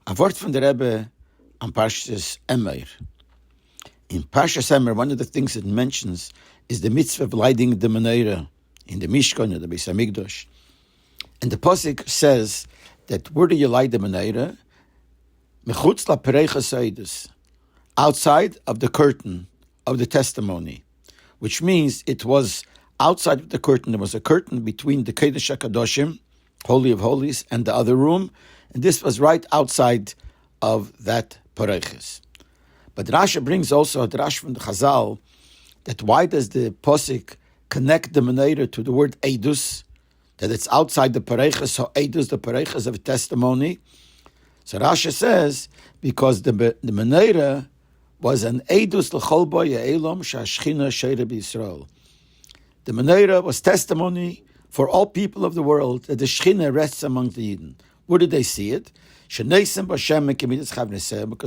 A Vort from the Rebbe on Parshas Emor. In Parshas Emor, one of the things it mentions is the mitzvah of lighting the menorah in the Mishkan, or the Beis HaMikdash. And the Pasuk says that where do you light the menorah? Mechutz lapereichas eidus, outside of the curtain of the testimony, which means it was outside of the curtain. There was a curtain between the Kodesh HaKadoshim, Holy of Holies, and the other room, and this was right outside of that pareiches. But Rashi brings also a drash from the Chazal that why does the posik connect the menorah to the word eidus, that it's outside the pareiches, so eidus, the pareiches of a testimony. So Rashi says because the menorah was an eidus l'chol bo ye'elom sha'ashchina sheira b'Yisrael. The menorah was testimony for all people of the world that the Shechina rests among the Yidden. Where did they see it? Because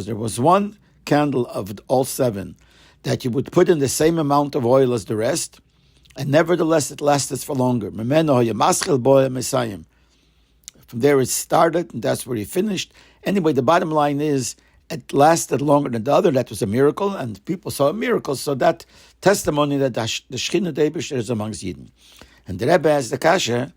there was one candle of all seven that you would put in the same amount of oil as the rest, and nevertheless it lasted for longer. From there it started, and that's where he finished. Anyway, the bottom line is it lasted longer than the other. That was a miracle, and people saw a miracle. So that testimony that the Shechina Deibish is amongst Yidden. And the Rebbe asked the kasha,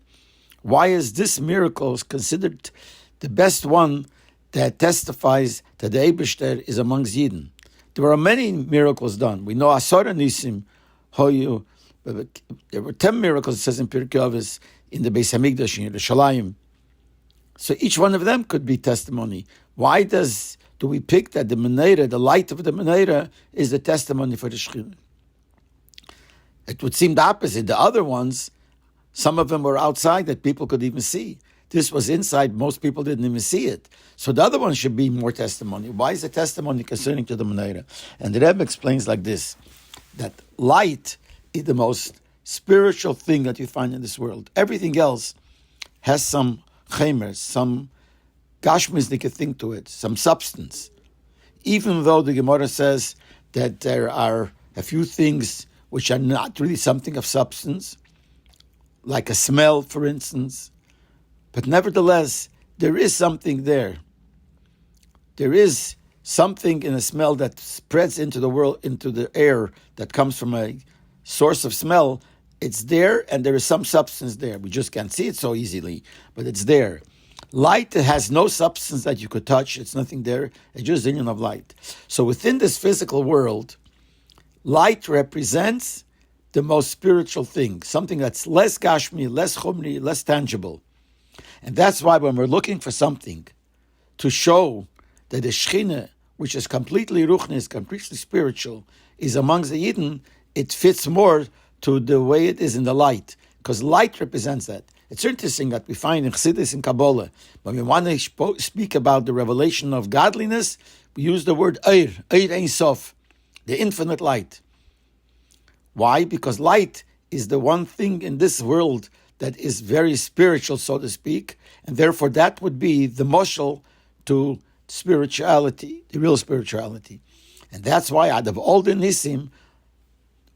why is this miracle considered the best one that testifies that the Eibishter is amongst Yidden? There were many miracles done. We know Asara Nisim, Hoyu. There were 10 miracles, it says in Pirkei Avos, in the Beis HaMikdash, in Yerushalayim. So each one of them could be testimony. Why do we pick that the menorah, the light of the menorah, is the testimony for the Shechina? It would seem the opposite. The other ones, some of them were outside that people could even see. This was inside, most people didn't even see it. So the other one should be more testimony. Why is the testimony concerning to the menorah? And the Rebbe explains like this, that light is the most spiritual thing that you find in this world. Everything else has some chemer, some gashmiznik thing to it, some substance. Even though the Gemara says that there are a few things which are not really something of substance, like a smell, for instance. But nevertheless, there is something there. There is something in a smell that spreads into the world, into the air, that comes from a source of smell. It's there, and there is some substance there. We just can't see it so easily, but it's there. Light has no substance that you could touch. It's nothing there. It's just the union of light. So within this physical world, light represents the most spiritual thing, something that's less gashmi, less chumri, less tangible. And that's why when we're looking for something to show that the Shechina, which is completely ruchnis, completely spiritual, is amongst the Yidden, it fits more to the way it is in the light, because light represents that. It's interesting that we find in Chassidus and Kabbalah, when we want to speak about the revelation of godliness, we use the word Eir Ein Sof, the infinite light. Why? Because light is the one thing in this world that is very spiritual, so to speak, and therefore that would be the moshel to spirituality, the real spirituality. And that's why out of all the Nisim,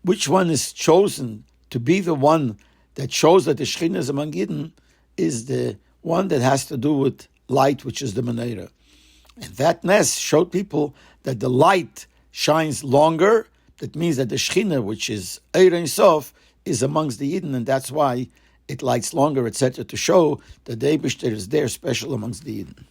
which one is chosen to be the one that shows that the Shechina is among Yidden is the one that has to do with light, which is the menorah. And that Nes showed people that the light shines longer. That means that the Shechina, which is Eir Ein Sof, is amongst the Yidden, and that's why it lights longer, etc., to show that the Eibishter is there special amongst the Yidden.